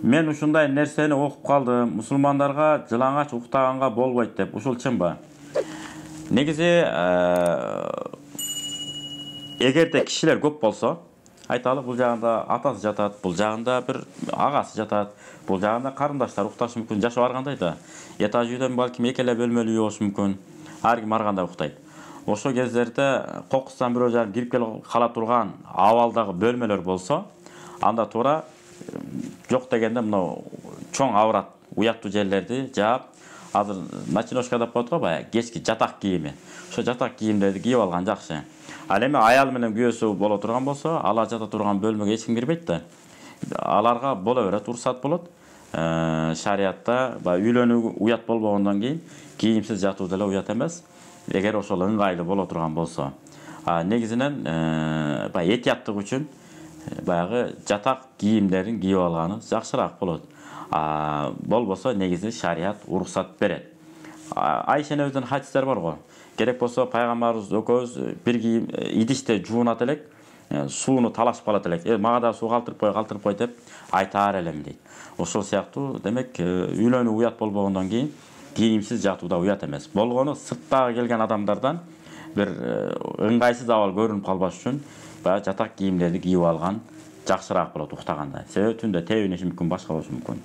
Мен ушундай нерсени окуп калдым. Мусулмандарга жылаңач уктаганга болбойт деп. Ушул чынбы? Негизи эгерде кишилер көп болсо, айталы бул жагында атасы жатат, бул жагында бир агасы жатат, бул жагында карындаштар укташы мүмкүн, жашы баргандай да. Этаж үйдөн балким эки эле бөлмөлүү үй болушу мүмкүн. Ар ким ар кандай уктайт. Ошол кездерде кокустан бирөө жарым кирип келип кала турган абалдагы бөлмөлөр болсо, анда туура жок дегенде мына чоң аврат уяттуу жерлерди жаап, азыр ночношка деп коет го, баягы кечки жатак кийими. Ошо жатак кийимдерди кийип алган жакшы. Ал эми аял менен күйөөсү боло турган болсо, алар жата турган бөлмөгө эч ким кирбейт да. Аларга боло берет, уруксат болот. Шариатта үйлөнүү уят болбогондон кийин кийимсиз жатуу деле уят эмес. Эгер ошол ыңгайлуу боло турган болсо. Негизинен этияттык үчүн баягы жатак кийимдерин кийип алганы жакшыраак болот. Болбосо негизи шариат уруксат берет. Айша энебиздин хадистер бар го. Керек болсо пайгамбарыбыз экөөбүз бир кийим идиште жуунат элек, сууну талашып калат элек. Мага да суу калтырып кой деп айтаар элем дейт. Ошол сыяктуу демек үйлөнүү уят болбогондон кийин кийимсиз жатуу да уят эмес. Болгону сырттагы келген адамдардан бир ыңгайсыз абал көрүнүп калбаш үчүн баягы жатак кийимдерди кийип алган жакшыраак болот уктаганда. Себеби түндө тебиниши мүмкүн, башка болушу мүмкүн.